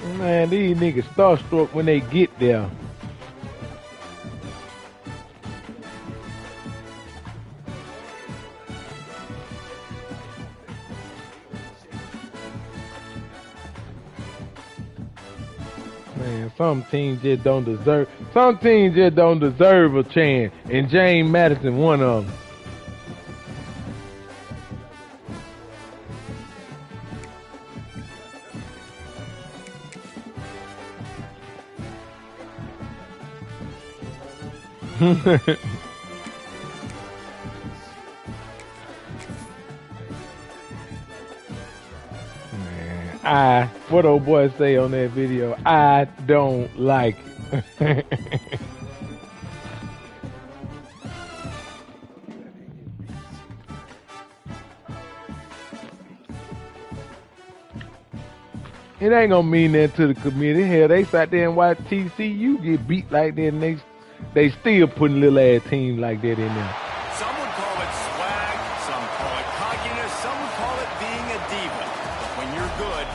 Man, these niggas starstruck when they get there. Man, some teams just don't deserve. Some teams just don't deserve a chance, and James Madison one of them. Man, what old boy say on that video? I don't like it. It ain't gonna mean that to the committee. Hell, they sat there and watch TCU get beat like that, and they still putting little ass teams like that in there. Some would call it swag, some call it cockiness, some would call it being a diva. But when you're good,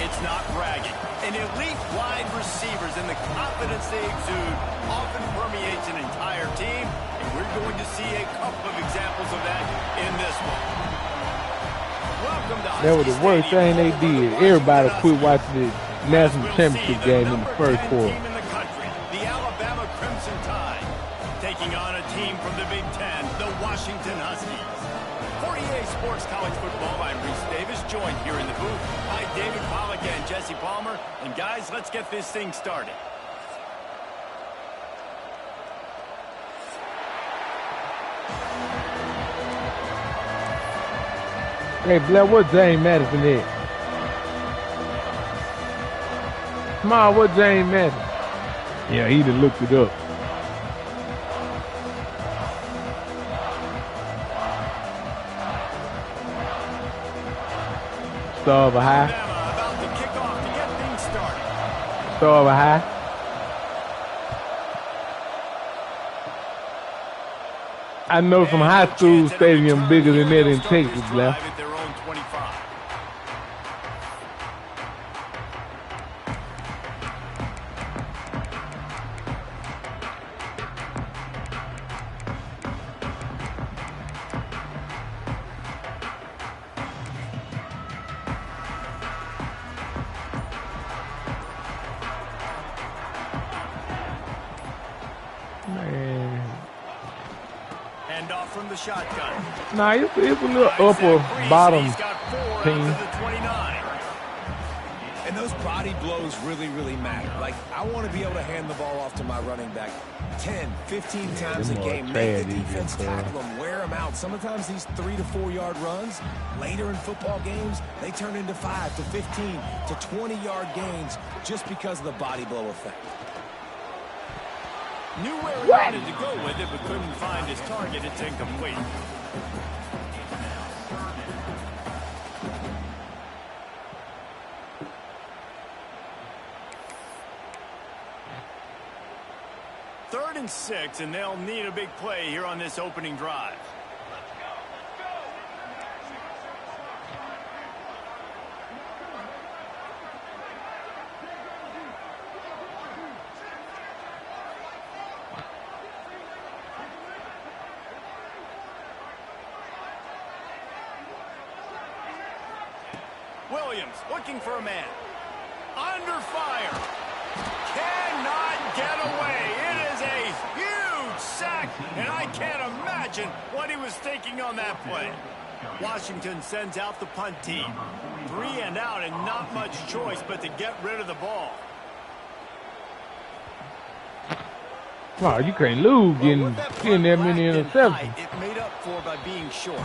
it's not bragging. And elite wide receivers and the confidence they exude often permeates an entire team, and we're going to see a couple of examples of that in this one. That was the worst thing they did. Everybody quit watching the national championship game in the first quarter. The Alabama Crimson Tide taking on a team from the Big Ten, the Washington Huskies. For EA Sports College Football, I'm Reese Davis, joined here in the booth by David Pollack and Jesse Palmer. And guys, let's get this thing started. Hey, Blair, what James Madison is? Come on, what James Madison? Yeah, he done looked it up. Star of a high. About to kick off to get things started. Star of a high. I know some high school stadium bigger than that in Texas, Blair. From the shotgun. Nah, it's a little upper bottom team. And those body blows really, really matter. Like, I want to be able to hand the ball off to my running back 10, 15 times a game. Make the defense tackle them, wear them out. Sometimes these 3 to 4 yard runs, later in football games, they turn into 5 to 15 to 20 yard gains just because of the body blow effect. Knew where he wanted to go with it, but couldn't find his target. It's incomplete. Third and 6, and they'll need a big play here on this opening drive. Williams looking for a man. Under fire. Cannot get away. It is a huge sack, and I can't imagine what he was thinking on that play. Washington sends out the punt team. 3 and out, and not much choice but to get rid of the ball. Wow, you can't lose getting that many interceptions. It made up for by being short.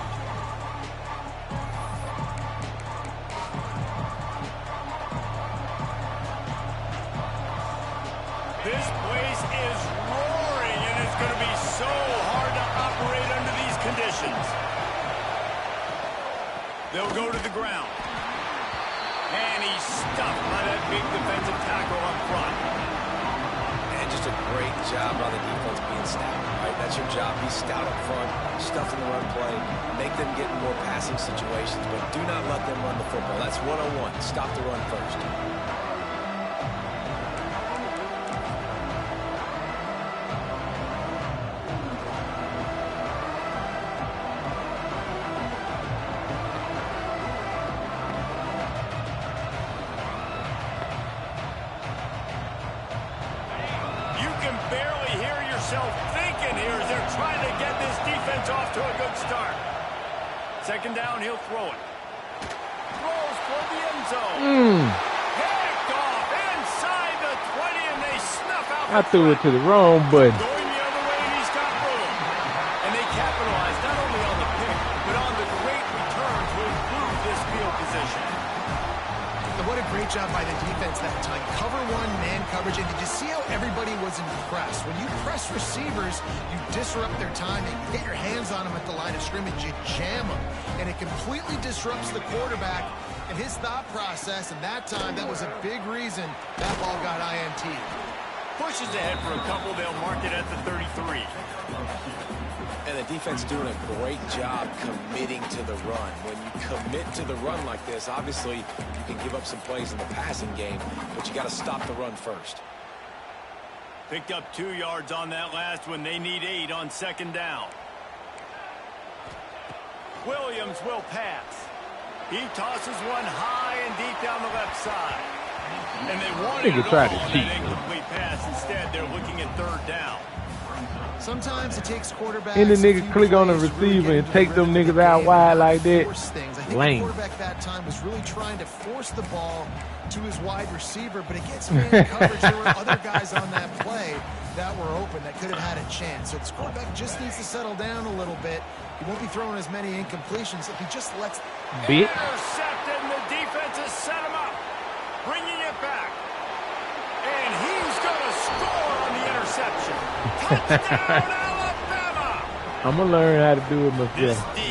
This place is roaring, and it's going to be so hard to operate under these conditions. They'll go to the ground. And he's stuffed by that big defensive tackle up front. And just a great job by the defense being stout. Right? That's your job. Be stout up front, stuff in the run play, make them get in more passing situations, but do not let them run the football. That's 101. Stop the run first. yourself thinking here as they're trying to get this defense off to a good start. Second down, he'll throw it. Throws for the end zone. Picked off inside the 20, and they snuff out I threw it to the wrong button. going the other way, and he's got room. And they capitalized not only on the pick, but on the great return to improve this field position. And what a great job by the defense that time. Cover one, man coverage. And did you see how everybody was impressed? When you press receivers, you disrupt their timing. You get your hands on them at the line of scrimmage. You jam them. And it completely disrupts the quarterback and his thought process. And that time, that was a big reason that ball got INT. Pushes ahead for a couple. They'll mark it at the 33. And the defense doing a great job committing to the run. When you commit to the run like this, obviously you can give up some plays in the passing game, but you got to stop the run first. Picked up 2 yards on that last one. They need 8 on second down. Williams will pass. He tosses one high and deep down the left side. And they wanted to go on an incomplete pass. Instead, they're looking at third down. Sometimes it takes quarterbacks. Any nigga click on the receiver and take them niggas out wide like that. Lame. The quarterback that time was really trying to force the ball to his wide receiver, but against man coverage, there were other guys on that play that were open that could have had a chance. So this quarterback just needs to settle down a little bit. He won't be throwing as many incompletions if he just lets. Intercepted, and the defense has set him up, bringing it back. And he's going to score on the interception. Touchdown, Alabama! I'm going to learn how to do it myself. This D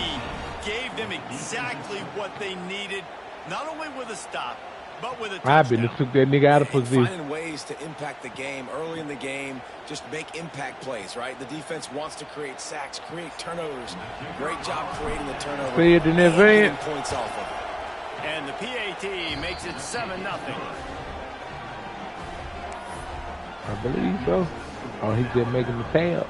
gave them exactly what they needed, not only with a stop, but with a touchdown. I've been took that nigga out of position. Finding ways to impact the game early in the game, just make impact plays, right? The defense wants to create sacks, create turnovers. Great job creating the turnover. See it in advance. Points off of it. And the PAT makes it 7-0. I believe so. Oh, he's just making the tab.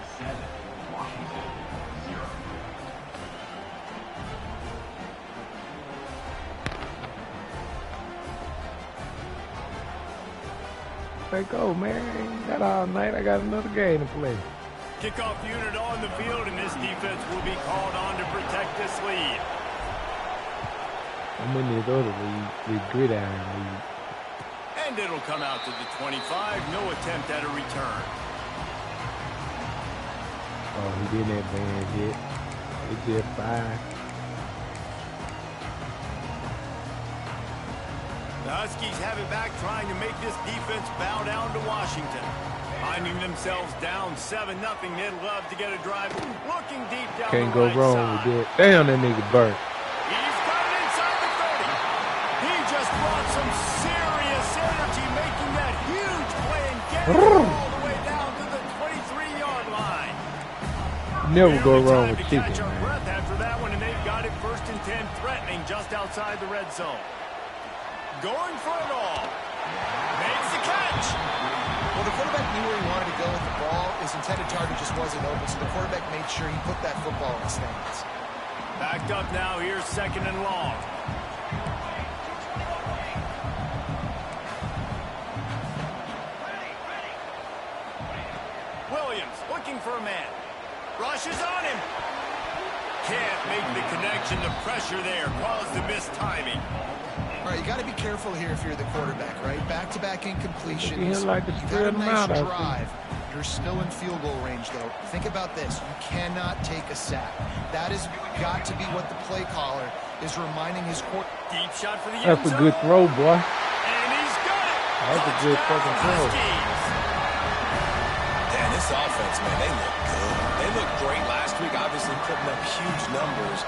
Say go, man. Got all night. I got another game to play. Kickoff unit on the field, and this defense will be called on to protect this lead. I'm in this other league, the gridiron league. And it'll come out to the 25. No attempt at a return. Oh, he didn't advance yet. It's just 5. The Huskies have it back, trying to make this defense bow down to Washington. Finding themselves down 7-0. They'd love to get a drive. Looking deep down Can't the go right wrong side. with that. Damn, that nigga burnt. He's got it inside the 30. He just brought some serious energy, making that huge play and getting it all the way down to the 23-yard line. Never go wrong with to chicken, catch our man. breath after that one, and they've got it 1st and 10, threatening just outside the red zone. Going for it all. Makes the catch. Well, the quarterback knew where he wanted to go with the ball. His intended target just wasn't open, so the quarterback made sure he put that football in the stands. Backed up now. Here's 2nd and long. Williams looking for a man. Rushes on him. Can't make the connection. The pressure there caused the missed timing. All right, you got to be careful here if you're the quarterback, right? Back-to-back incompletions. He like to You spread got a them nice out, I drive. You're still in field goal range, though. Think about this. You cannot take a sack. That has got to be what the play caller is reminding his quarterback. Deep shot for the end That's a zone. good throw, boy. And he's got it. That's a good fucking throw. Huskies. Damn, this offense, man, they look good. They looked great last week, obviously putting up huge numbers.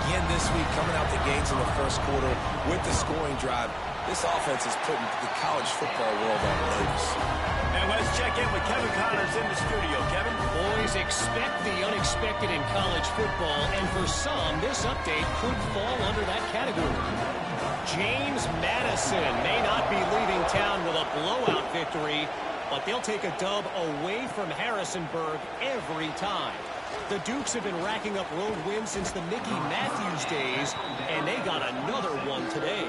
Again this week, coming out the gates in the first quarter with the scoring drive. This offense is putting the college football world on notice. And let's check in with Kevin Connors in the studio. Kevin? Boys, expect the unexpected in college football, and for some, this update could fall under that category. James Madison may not be leaving town with a blowout victory, but they'll take a dub away from Harrisonburg every time. The Dukes have been racking up road wins since the Mickey Matthews days, and they got another one today.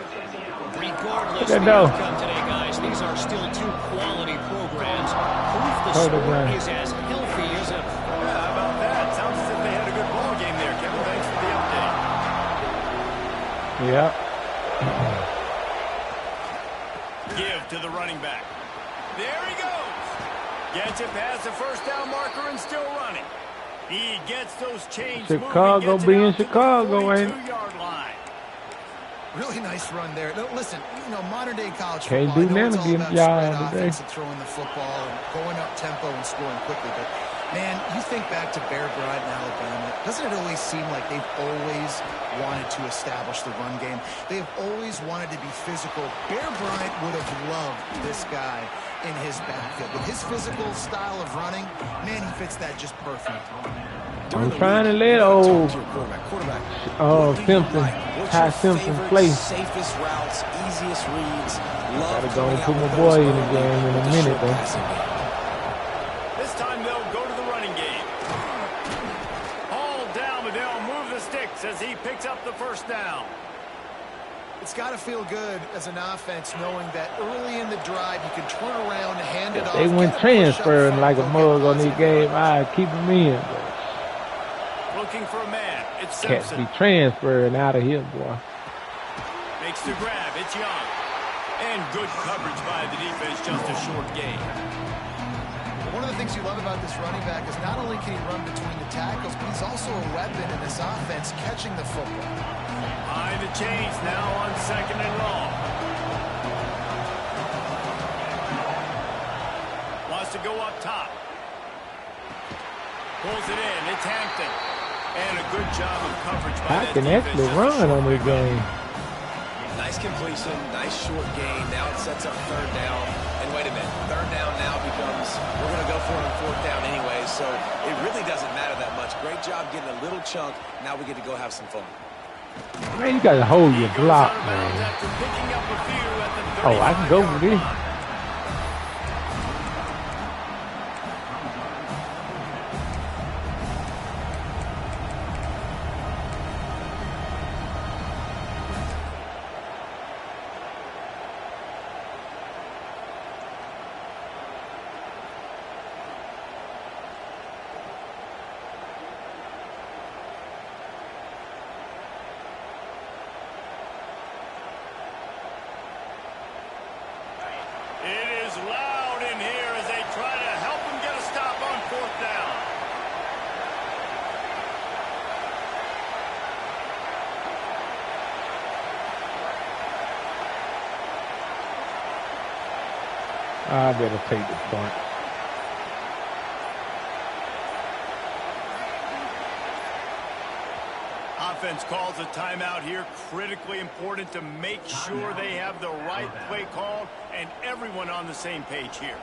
Regardless of the outcome today, guys, these are still 2 quality programs. Proof the sport is as healthy Yeah. Give to the running back. There he goes. Gets it past the first down marker and still running. He gets those chains Chicago moving, being Chicago, ain't it? 42-yard line. Really nice run there. No, listen, modern day college Can't football, do I know it's nothing all about against y'all spread today. offense and throwing the football and going up tempo and scoring quickly. But, man, you think back to Bear Bryant in Alabama. Doesn't it always seem like they've always wanted to establish the run game? They've always wanted to be physical. Bear Bryant would have loved this guy in his backfield. With his physical style of running, man, he fits that just perfect. I'm trying to let old Simpson, Ty Simpson play. Safest routes, easiest reads. Gotta go and put my boy in the game in a minute, though. This time they'll go to the running game. All down, but they'll move the sticks as he picks up the first down. It's got to feel good as an offense knowing that early in the drive you can turn around and hand it off. They went transferring like a mug on this game. I keep them in, but Looking for a man. It's cats Simpson. be transferring out of here, boy. Makes the grab. It's Young. And good coverage by the defense. Just a short gain. One of the things you love about this running back is not only can he run between the tackles, but he's also a weapon in this offense catching the football. Behind the chains now on 2nd and long. Wants to go up top. Pulls it in. It's Hampton. And a good job of coverage by I that can defense. actually Just a run short on this game. Nice completion, nice short gain. Now it sets up 3rd down. And wait a minute, 3rd down now becomes, we're going to go for it on 4th down anyway, so it really doesn't matter that much. Great job getting a little chunk. Now we get to go have some fun. Man, you gotta hold your block, Goes out of bounds man. after picking up a few at the Oh, I can go for 35-yard this. line. It is loud in here as they try to help him get a stop on 4th down. I better take the punt. Offense calls a timeout here. Critically important to make sure they have the right play called and everyone on the same page here.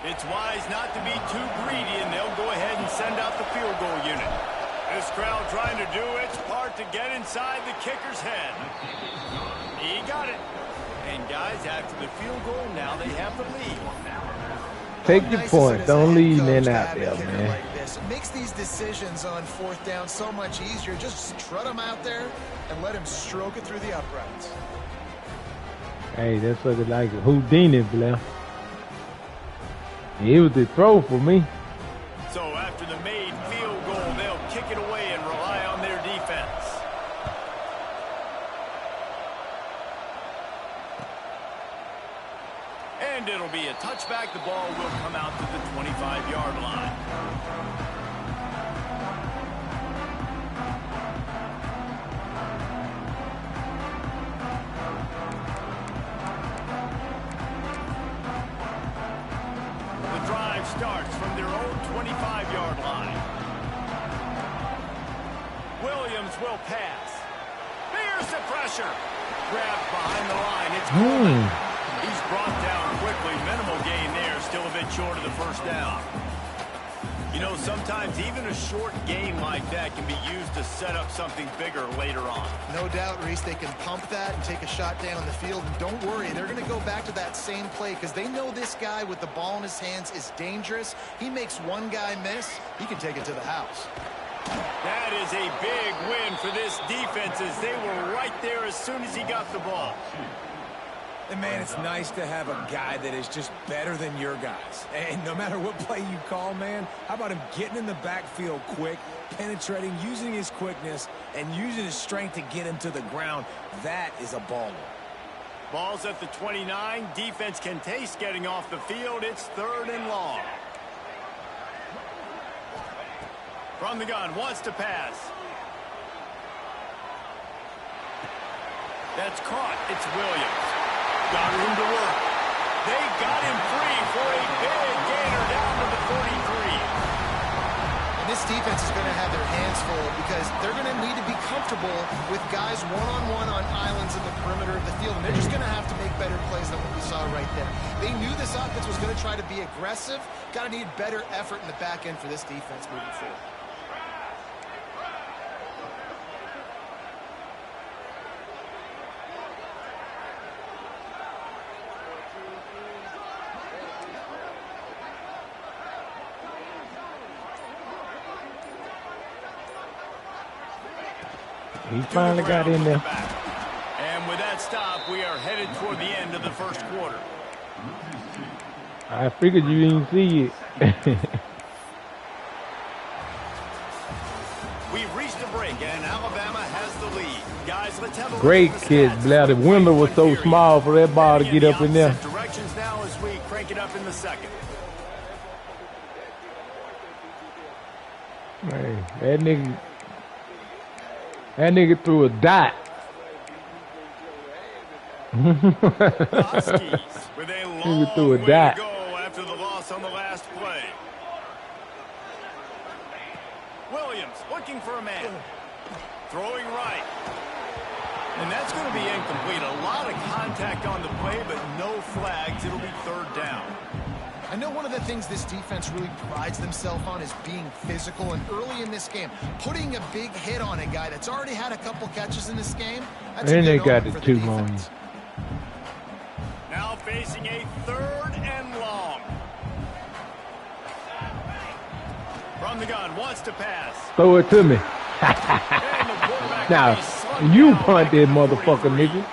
It's wise not to be too greedy, and they'll go ahead and send out the field goal unit. This crowd trying to do its part to get inside the kicker's head. He got it. And, guys, after the field goal, now they have the lead. Take your point. Don't leave men out there, Like man. this. It makes these decisions on 4th down so much easier. Just strut him out there and let him stroke it through the uprights. Hey, that's what it like a Houdini, Blair. It was the throw for me. So after the made field goal, they'll kick it away and rely on their defense. And it'll be a touchback. The ball will come out to the 25-yard line. The drive starts from their own 25-yard line. Williams will pass. Fears the pressure. Grabbed behind the line. It's Coleman. He's brought down quickly. Minimal gain there. Still a bit short of the first down. You know, sometimes even a short gain like that can be used to set up something bigger later on. No doubt, Reese, they can pump that and take a shot down the field. And don't worry, they're going to go back to that same play because they know this guy with the ball in his hands is dangerous. He makes one guy miss, he can take it to the house. That is a big win for this defense as they were right there as soon as he got the ball. And, man, it's nice to have a guy that is just better than your guys. And no matter what play you call, man, how about him getting in the backfield quick, penetrating, using his quickness, and using his strength to get him to the ground? That is a baller. Ball's at the 29. Defense can taste getting off the field. It's 3rd and long. From the gun, wants to pass. That's caught. It's Williams. Got room to work. They got him free for a big gainer down to the 43. And this defense is going to have their hands full because they're going to need to be comfortable with guys one-on-one on islands in the perimeter of the field. And they're just going to have to make better plays than what we saw right there. They knew this offense was going to try to be aggressive. Got to need better effort in the back end for this defense moving forward. He finally got in there. And with that stop, we are headed toward the end of the first quarter. I figured you didn't see it. We've reached a break, and Alabama has the lead. Guys, let's have a Great look at the kid, stats. Blair. The window was so small for that ball to get up in there. Directions now as we crank it up in the second. Hey, that nigga threw a dot. Huskies with a long threw a way dot. to go after the loss on the last play. Williams looking for a man. Throwing right. And that's going to be incomplete. A lot of contact on the play, but no flags. It'll be 3rd down. I know one of the things this defense really prides themselves on is being physical, and early in this game, putting a big hit on a guy that's already had a couple catches in this game, that's And a they good got omen the for 2 the on you. defense. Now facing a 3rd and long. From the gun, wants to pass. Throw it to me. And the quarterback Now, will be slugged you down punt at that the motherfucker, 43. nigga.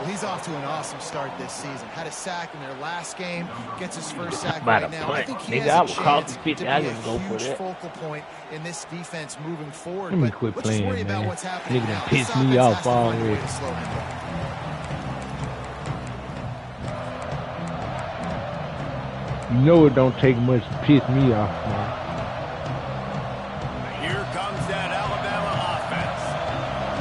Well, he's off to an awesome start this season. Had a sack in their last game, gets his first sack About right a now. punt. I think he Nigga, has I a would call chance it to 50. be I a just go for huge that. focal point in this defense moving forward. Let me But quit let's just playing, worry about man. what's happening Nigga done now. pissed This me offense off has to find a way already. to slow him down. You know it don't take much to piss me off, man. Here comes that Alabama offense.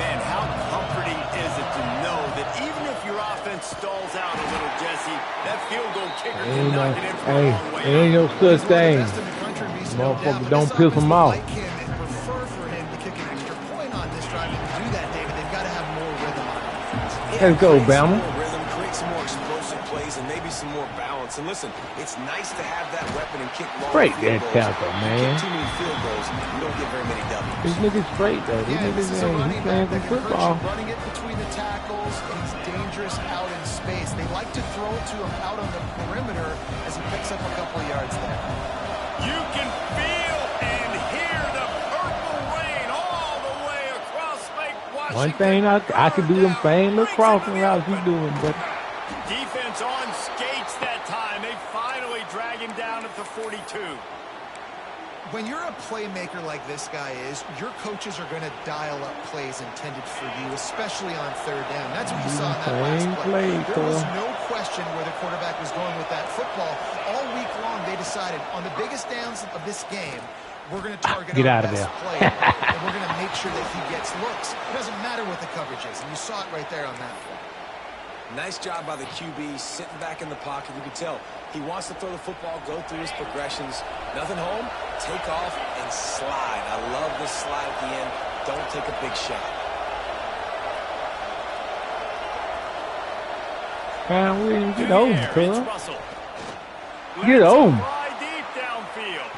Man, how comforting is it to know that even if your offense stalls out a little, Jesse, that field goal kicker can knock it in from a long way. Ain't no such thing. Best in the country, Reese, no doubt, Motherfucker, but don't this piss offense him would off. like him and prefer for him to kick an extra point on this drive. And to do that, David, they've got to have more rhythm on offense. Let's go, Create some Bama. more rhythm, create some more explosive plays, and maybe some more balance. And listen, it's nice to have that weapon and kick long Break field that goals. tackle, You man. kick too many field goals, you don't get very many W's. These niggas straight, though. These Yeah, this niggas is a ain't running playing back that some can hurt football. you, running it between the tackles. He's dangerous out in space. They like to throw to him out on the perimeter as he picks up a couple of yards there. You can feel and hear the purple rain all the way across Lake Washington. One thing I could do them same little crossing routes you doing, but Defense on skates that time. They finally drag him down at the 42. When you're a playmaker like this guy is, your coaches are going to dial up plays intended for you, especially on 3rd down. That's what you saw in that last play. There was no question where the quarterback was going with that football. All week long, they decided on the biggest downs of this game, we're going to target Get our out of best there. player, and we're going to make sure that he gets looks. It doesn't matter what the coverage is, and you saw it right there on that play. Nice job by the QB, sitting back in the pocket. You can tell he wants to throw the football, go through his progressions. Nothing home, take off, and slide. I love this slide at the end. Don't take a big shot. man, Williams, get To the over, air, cuz. it's Russell. Get Let's over. fly deep downfield.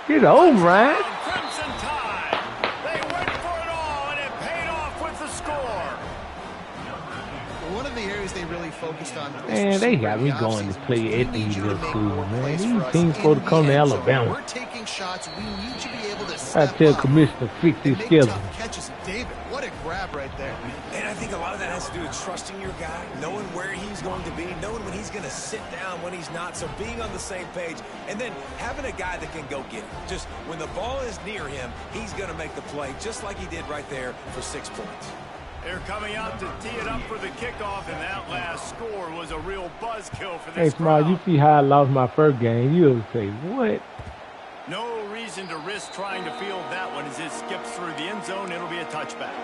Get over, Ryan. Crimson Tide. They went for it all, and it paid off with the score. One of the areas they really focused on. Man, they got me going to play at these little schools, man. These teams supposed to come to Alabama. We're taking long shots, we need to be able to I step tell up Commissioner fix and his make schedule. tough catches. David, what a grab right there. And I think a lot of that has to do with trusting your guy, knowing where he's going to be, knowing when he's going to sit down, when he's not, so being on the same page, and then having a guy that can go get it. Just when the ball is near him, he's going to make the play, just like he did right there for 6 points. They're coming out to tee it up for the kickoff, and that last score was a real buzzkill for Hey, this Small, crowd. you see how I lost my first game? You'll say, what? No reason to risk trying to field that one as it skips through the end zone. It'll be a touchback.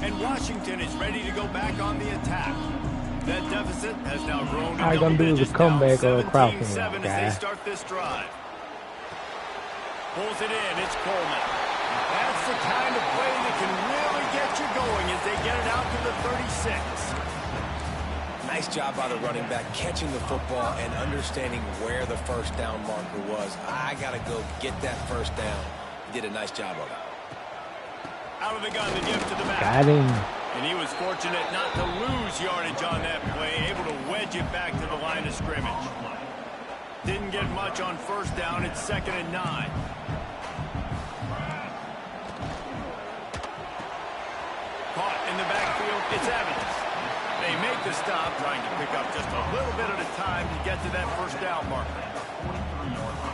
And Washington is ready to go back on the attack. That deficit has now grown to All you double gonna do is a digits, comeback down or a crowd 17-7 game, as guy. they start this drive. Pulls it in. It's Coleman. That's the kind of play that can really get you going as they get it out to the 36. Nice job by the running back, catching the football and understanding where the first down marker was. I got to go get that first down. He did a nice job of it. Out of the gun, the give to the back. Got him. And he was fortunate not to lose yardage on that play, able to wedge it back to the line of scrimmage. Didn't get much on first down. It's 2nd and 9. Caught in the backfield. It's Evans. They make the stop, trying to pick up just a little bit at a time to get to that first down marker.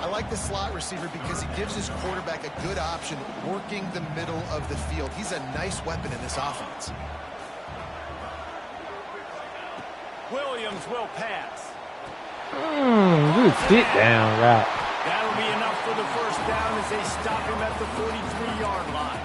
I like the slot receiver because he gives his quarterback a good option working the middle of the field. He's a nice weapon in this offense. Williams will pass. Good sit down route. That'll be enough for the first down as they stop him at the 43-yard line.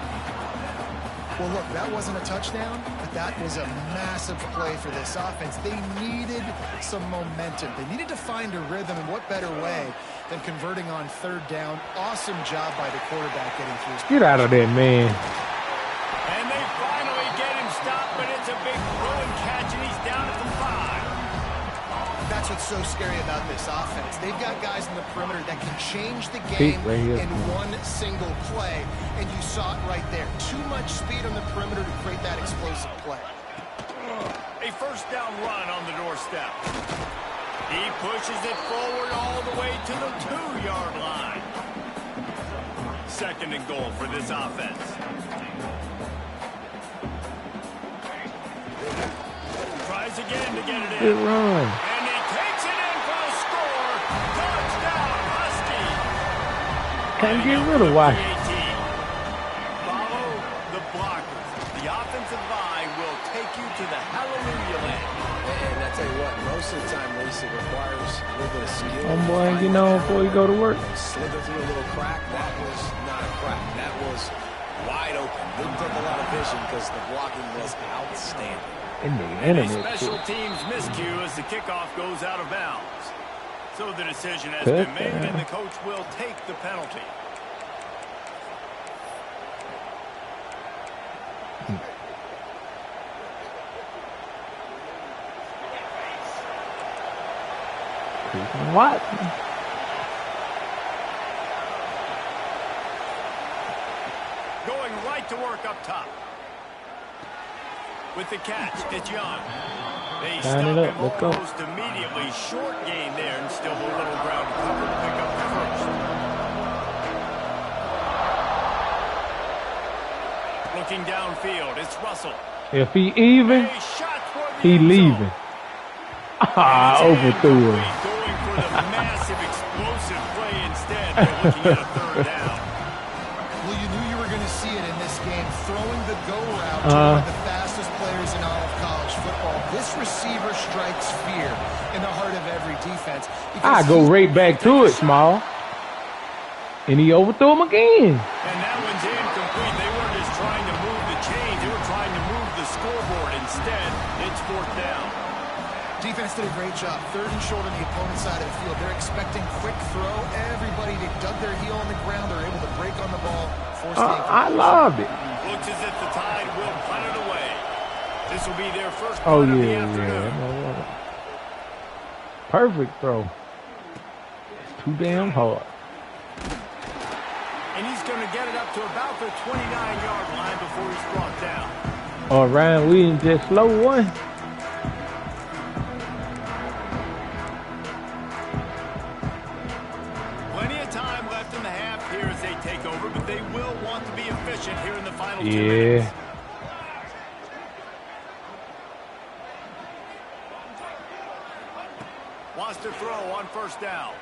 Well, look, that wasn't a touchdown, but that was a massive play for this offense. They needed some momentum. They needed to find a rhythm, and what better way than converting on 3rd down. Awesome job by the quarterback getting through. Get out of there, man. And they finally get him stopped, but it's a big throw and catch, and he's down at the 5. That's what's so scary about this offense. They've got guys in the perimeter that can change the game right here. in one single play, and you saw it right there. Too much speed on the perimeter to create that explosive play. A first down run on the doorstep. He pushes it forward all the way to the 2-yard line. 2nd and goal for this offense. Tries again to get it in. Good run. And he takes it in for the score. Touchdown, Husky. Can't get rid of Washington. Follow the blockers. The offensive line will take you to the hallelujah land. And I tell you what, most of the time, Reese, it requires a little bit of skill. Boy, you know, before you go to work. Slither through a little crack. That was not a crack. That was wide open. Didn't take a lot of vision because the blocking was outstanding. In the A internet. special teams miscue as the kickoff goes out of bounds. So the decision has been made, and the coach will take the penalty. What? Going right to work up top. With the catch, it's Young. They stop it up. him Let's go. almost immediately. Short gain there and still a little ground to cover to pick up the first. Looking downfield, it's Russell. If he even, A shot toward the he end zone. leaving. Ah, overthrew him. Going for the massive explosive play instead. They're looking at a 3rd down. Well, you knew you were going to see it in this game. Throwing the go route to one of the fastest players in all of college football. This receiver strikes fear in the heart of every defense. I go right back to it, Small. And he overthrew him again. And that one's incomplete. They weren't just trying to move the chains. They were trying to move the scoreboard. Instead, it's 4th down. Defense did a great job. 3rd and short on the opponent's side of the field. They're expecting quick throw. Everybody, they dug their heel on the ground. They're able to break on the ball. I loved it. Looks as if the Tide will punt it away. This will be their first Oh, punt of the yeah, afternoon. yeah. Perfect throw. It's too damn hard. And he's going to get it up to about the 29-yard line before he's brought down. Oh, Ryan Williams just slow one. 2 minutes. Yeah. Wants to throw on first down.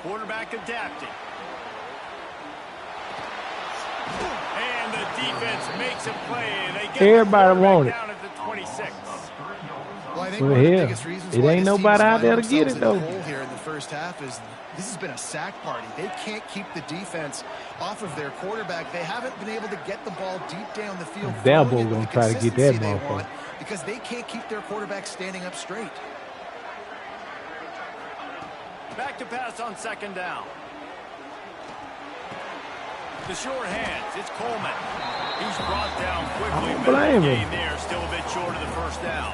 Quarterback adapting. And the defense makes a play. They get Everybody the want it. down at the 26. Well, I think Well, one of the hell, biggest reasons it why ain't this team nobody has out there to found get it, themselves though. in the hole here in the first half is this has been a sack party. They can't keep the defense off of their quarterback. They haven't been able to get the ball deep down the field. Dabo throwing it with gonna the try to get that consistency they motherfucker. want because they can't keep their quarterback standing up straight. Back to pass on second down. The short hands. It's Coleman. He's brought down quickly. I don't blame him. Gain there. Still a bit short of the first down.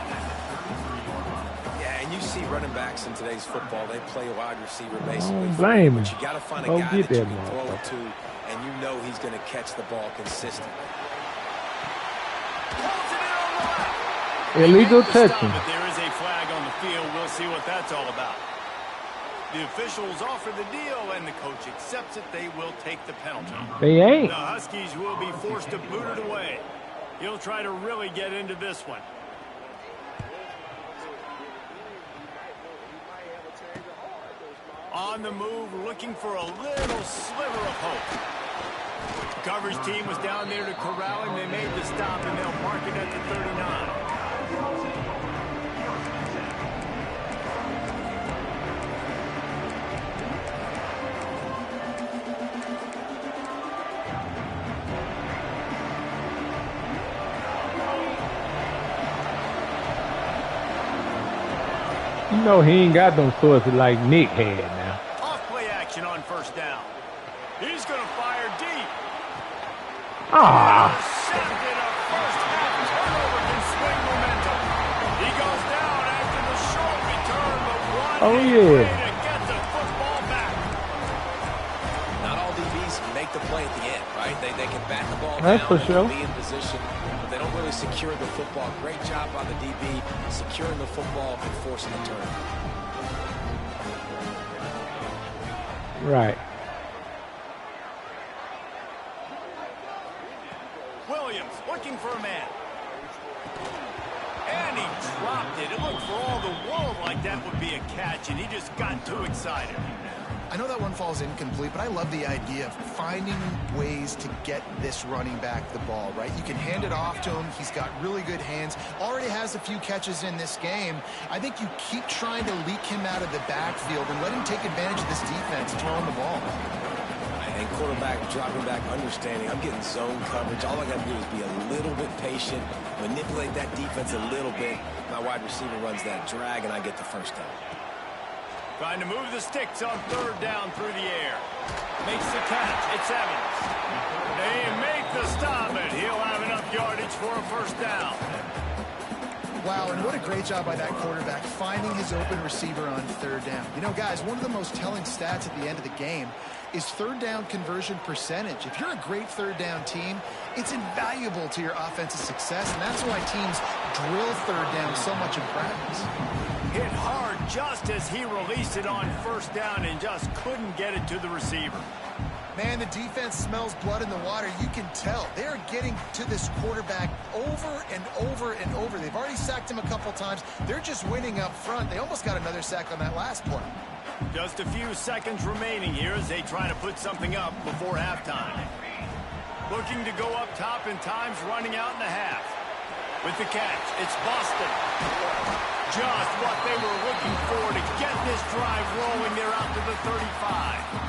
Yeah, and you see running backs in today's football, they play wide receiver basically. I don't blame him. But you got to find a Go guy get that you that can throw it motherfucker. to, and you know he's going to catch the ball consistently. Holds it in on the left. Illegal Stop touching. it. There is a flag on the field. We'll see what that's all about. The officials offer the deal, and the coach accepts it. They will take the penalty. They ain't. The Huskies will be forced to boot it away. He'll try to really get into this one. On the move, looking for a little sliver of hope. Coverage team was down there to corral him. They made the stop, and they'll mark it at the 39. You know he ain't got no sources like Nick had now. Off play action on first down. He's going to fire deep. Ah, Intercepted. A first half turnover can swing momentum. He goes down after the short return, but one Oh, way yeah. to get the football back. Not all DBs can make the play at the end, right? They can bat the ball That's down, for they sure. can be in position, but they don't really secure the football. Great job by the DB securing the football and forcing the turnover. right. Williams looking for a man. And he dropped it. It looked for all the world like that would be a catch, and he just got too excited. I know that one falls incomplete, but I love the idea of finding ways to get this running back the ball, right? You can hand it off to him. He's got really good hands. Already has a few catches in this game. I think you keep trying to leak him out of the backfield and let him take advantage of this defense throwing the ball. And quarterback dropping back, understanding I'm getting zone coverage. All I got to do is be a little bit patient, manipulate that defense a little bit. My wide receiver runs that drag, and I get the first down. Trying to move the sticks on third down through the air. Makes the catch. It's Evans. They make the stop, and he'll have enough yardage for a first down. Wow, and what a great job by that quarterback finding his open receiver on third down. You know, guys, one of the most telling stats at the end of the game is third down conversion percentage. If you're a great third down team, it's invaluable to your offensive success, and that's why teams drill third down so much in practice. Hit hard just as he released it on first down and just couldn't get it to the receiver. Man, the defense smells blood in the water. You can tell. They're getting to this quarterback over and over and over. They've already sacked him a couple times. They're just winning up front. They almost got another sack on that last play. Just a few seconds remaining here as they try to put something up before halftime. Looking to go up top, and time's running out in the half. With the catch, it's Boston. Just what they were looking for to get this drive rolling. They're out to the 35.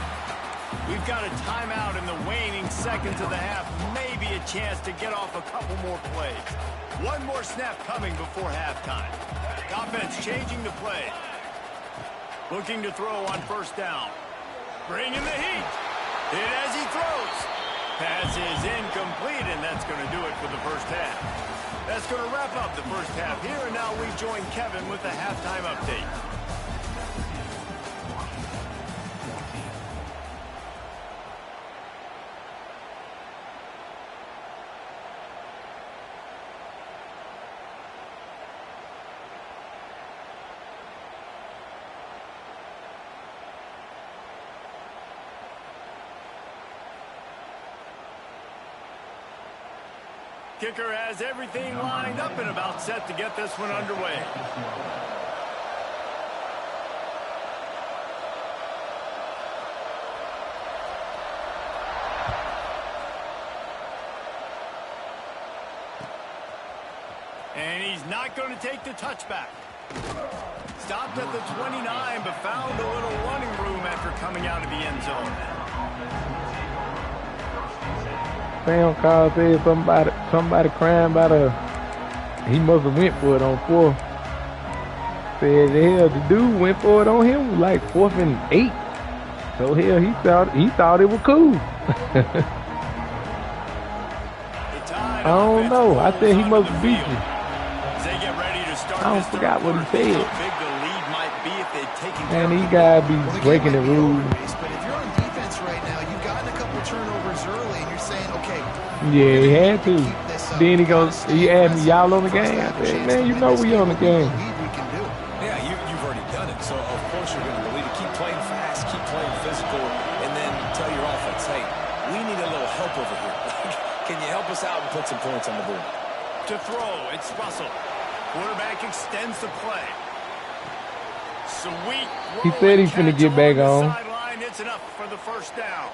We've got a timeout in the waning seconds of the half. Maybe a chance to get off a couple more plays. One more snap coming before halftime. Offense changing the play. Looking to throw on first down. Bringing the heat. Hit as he throws. Pass is incomplete, and that's going to do it for the first half. That's going to wrap up the first half here, and now we join Kevin with the halftime update. Kicker has everything lined up and about set to get this one underway. And he's not going to take the touchback. Stopped at the 29, but found a little running room after coming out of the end zone. Sam call said somebody crying about he must have went for it on 4th. Said hell, the dude went for it on him like 4th and 8. So hell, he thought it was cool. I don't know. I said he must have beat you. I don't forgot what he said. Man, these guys be breaking the rules. But if you're on defense right now, you've gotten a couple turnovers early, and you're saying, okay. Yeah, he had to. Then he asked me, y'all on the game? I said, man, you know we on the game. Yeah, you've already done it. So, of course, you're going to believe it. Keep playing fast, keep playing physical, and then tell your offense, hey, we need a little help over here. Can you help us out and put some points on the board? To throw, it's Russell. Quarterback extends the play. Sweet. He said he's finna get back on. It's enough for the first down.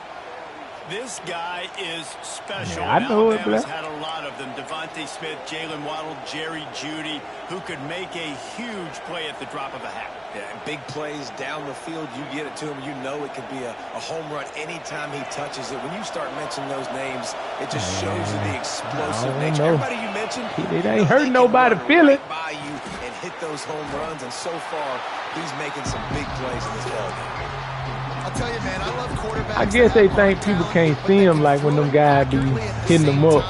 This guy is special. Yeah, I know it, Alabama's had a lot of them. Devontae Smith, Jalen Waddle, Jerry Jeudy, who could make a huge play at the drop of a hat. Yeah, and big plays down the field, you get it to him, you know it could be a home run anytime he touches it. When you start mentioning those names, it just shows you the explosive nature. Everybody you mentioned, it ain't hurt nobody feel it. By you and hit those home runs, and so far, he's making some big plays in this ballgame. I'll tell you, man, I love quarterbacks. I guess they think people can't see him like when them guys be hitting them up.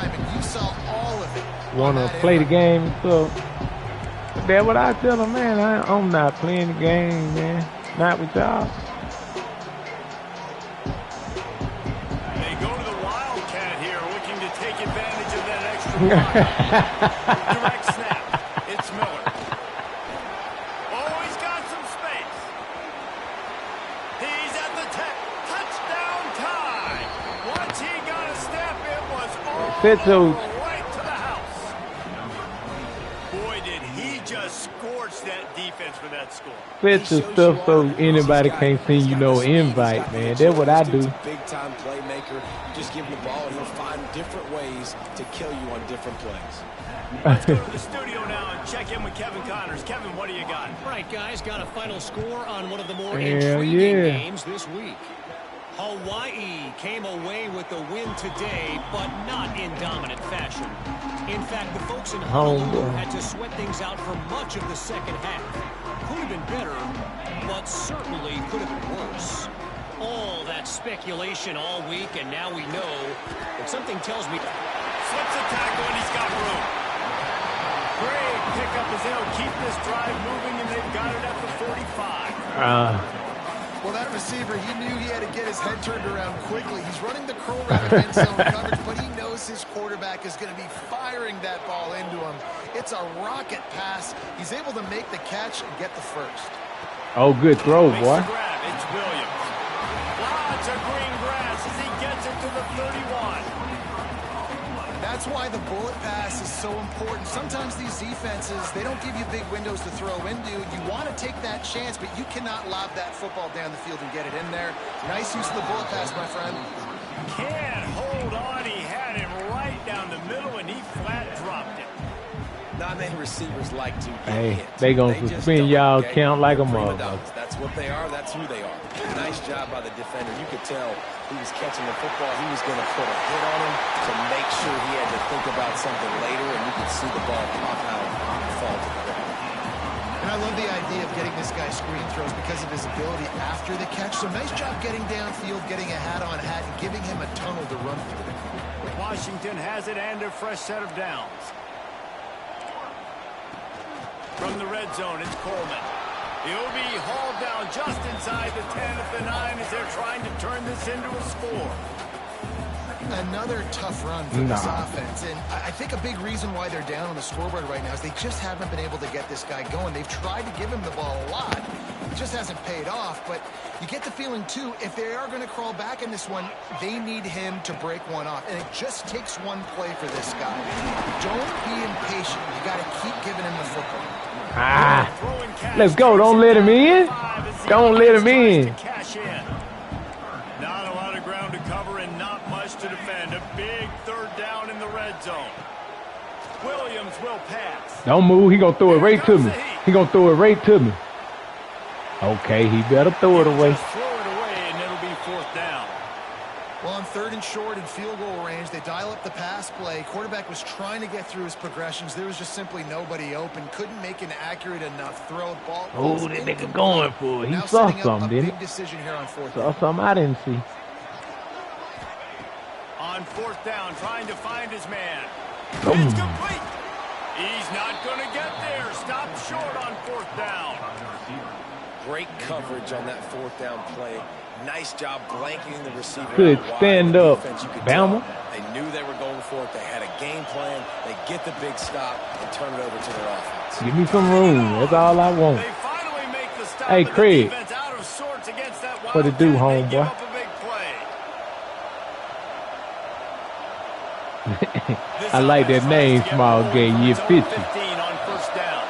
Want to play the game and stuff. That's what I tell them, man. I'm not playing the game, man. Not with y'all. They go to the Wildcat here, looking to take advantage of that extra block. Direct snap. It's Miller. Oh, he's got some space. He's at the touchdown time. Once he got a step, it was all right to the house. Boy, did he just scorch that defense for that score. Set your stuff so anybody can't send you no invite, man. That's what I do. Big time playmaker. Just give him the ball and he'll find different ways to kill you on different plays. Let's go to the studio now and check in with Kevin Connors. Kevin, what do you got? All right, guys, got a final score on one of the more intriguing games this week. Hawaii came away with the win today, but not in dominant fashion. In fact, the folks in Honolulu had to sweat things out for much of the second half. Could have been better, but certainly could have been worse. All that speculation all week, and now we know that something tells me... Slips a tackle, and he's got room. Great pickup as they'll keep this drive moving, and they've got it at the 45. Well, that receiver, he knew he had to get his head turned around quickly. He's running the curl route of end zone coverage, but he knows his quarterback is going to be firing that ball into him. It's a rocket pass. He's able to make the catch and get the first. Oh, good throw, boy. Grab. It's Williams. Lots of green grass as he gets it to the 31. That's why the bullet pass is so important. Sometimes these defenses, they don't give you big windows to throw into. You want to take that chance, but you cannot lob that football down the field and get it in there. Nice use of the bullet pass, my friend. Can't hold on. He had him right down the middle, and he flat dropped it. Not many receivers like to get hit. They gonna suspend y'all count like a motherfucker. That's what they are. That's who they are. Nice job by the defender. You could tell he was catching the football. He was going to put a hit on him to make sure he had to think about something later, and you could see the ball pop out and fall to the ground. And I love the idea of getting this guy screen throws because of his ability after the catch. So nice job getting downfield, getting a hat-on-hat, and giving him a tunnel to run through. Washington has it and a fresh set of downs. From the red zone, it's Coleman. He'll be hauled down just inside the 10 at the 9 as they're trying to turn this into a score. Another tough run for this offense. And I think a big reason why they're down on the scoreboard right now is they just haven't been able to get this guy going. They've tried to give him the ball a lot. just hasn't paid off, but you get the feeling, too, if they are going to crawl back in this one, they need him to break one off. And it just takes one play for this guy. Don't be impatient. You got to keep giving him the football. Let's go. Don't let him in. Don't let him in. Not a lot of ground to cover and not much to defend. A big third down in the red zone. Williams will pass. Don't move. He gonna throw it right to me. He gonna throw it right to me. Okay, he better throw it away. Just throw it away and it'll be fourth down. Well, on 3rd and short and field goal range, they dial up the pass play. Quarterback was trying to get through his progressions. There was just simply nobody open. Couldn't make an accurate enough throw. Ball. Oh, that nigga going for it. He saw something, didn't he? Decision here on 4th Saw something I didn't see. On 4th down, trying to find his man. Oh. It's complete. He's not going to get there. Stop short on 4th down. Great coverage on that 4th down play. Nice job blanketing the receiver. Good stand up, Bama. They knew they were going for it. They had a game plan. They get the big stop and turn it over to their offense. Give me some room. That's all I want. They finally make the stop. Hey, Craig. Out of sorts against that What to do, homeboy? I like that name, Small Game. You 50. On 1st down.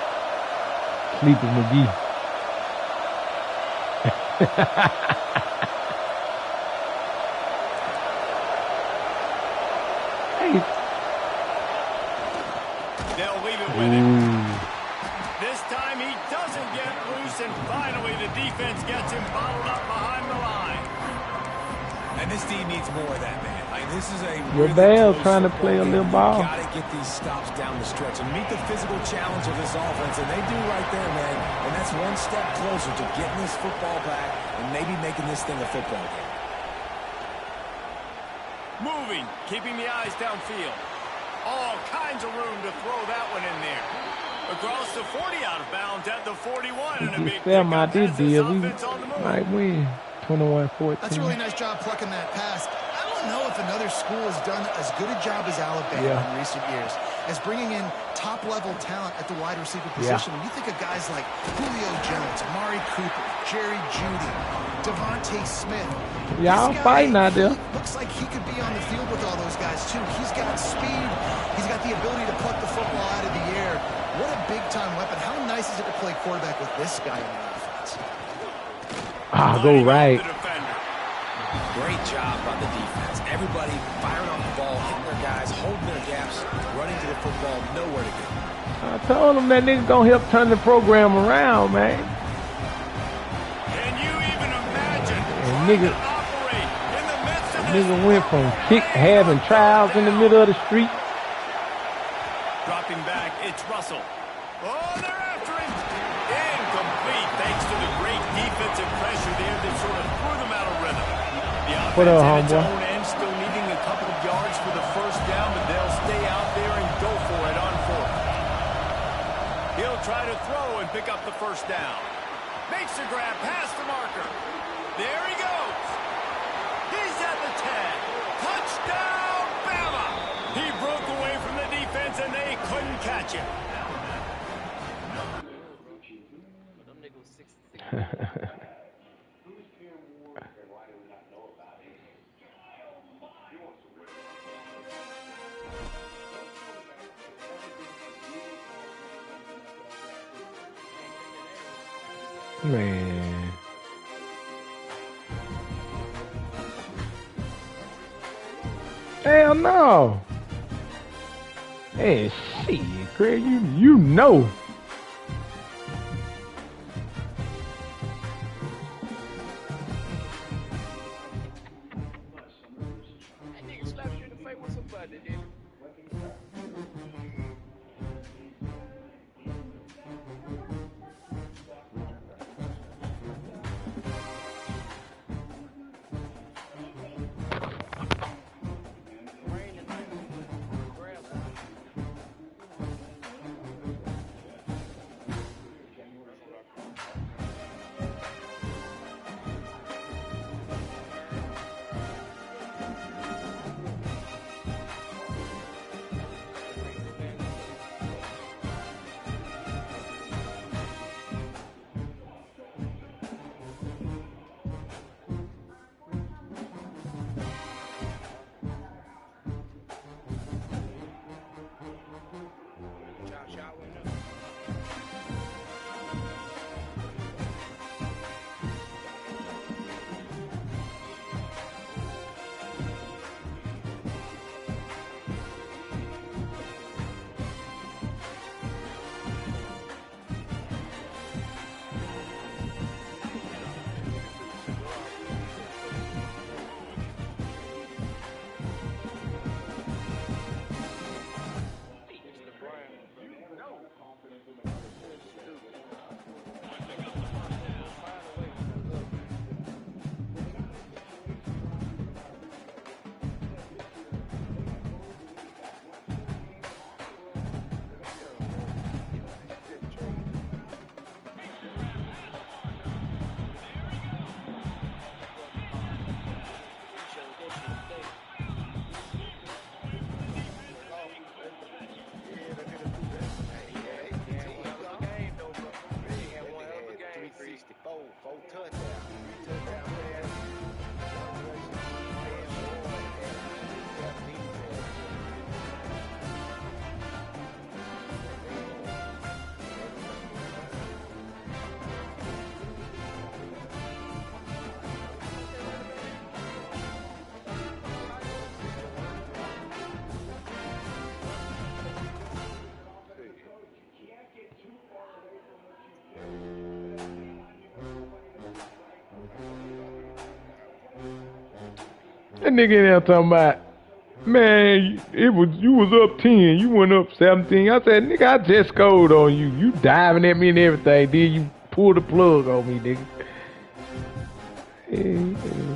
Sleepy McGee. Hey. They'll leave it with him. This time he doesn't get loose, and finally the defense gets him bottled up behind the line. And this team needs more of that, man. Like, this is a Your Bell trying to play a little ball. You gotta get these stops down the stretch and meet the physical challenge of this offense, and they do right there, man. And that's one step closer to getting this football back and maybe making this thing a football game. Moving, keeping the eyes downfield. All kinds of room to throw that one in there. Across the 40, out of bounds at the 41, and a big Sam, I did deal. We offense on the move. might win 21-14. That's a really nice job plucking that pass. I don't know if another school has done as good a job as Alabama in recent years as bringing in top-level talent at the wide receiver position. When you think of guys like Julio Jones, Amari Cooper, Jerry Jeudy, Devontae Smith. Y'all fighting out there. Looks like he could be on the field with all those guys, too. He's got speed. He's got the ability to pluck the football out of the air. What a big-time weapon. How nice is it to play quarterback with this guy in the offense? Go right. Great job by the defense. Everybody firing off the ball, hitting their guys, holding their gaps, running to the football, nowhere to go. I told him that nigga gonna help turn the program around, man. Can you even imagine nigga, to operate in the midst of nigga went from having trials in the middle of the street. Dropping back, it's Russell. Oh, they're after him. Incomplete, thanks to the great defensive pressure there that sort of threw them out of rhythm. The What up, offense at its homeboy? own end, still needing a couple of yards for the first down, but they'll stay out there and go for it on 4th. He'll try to throw and pick up the first down. Makes the grab past the marker. There he goes. He's at the 10. Touchdown, Bama! He broke away from the defense, and they couldn't catch him. Man. Hell no. Hey, shit, Craig, you know. That nigga in there talking about, man, you was up 10, you went up 17. I said, nigga, I just scored on you. You diving at me and everything. Then you pull the plug on me, nigga. Yeah.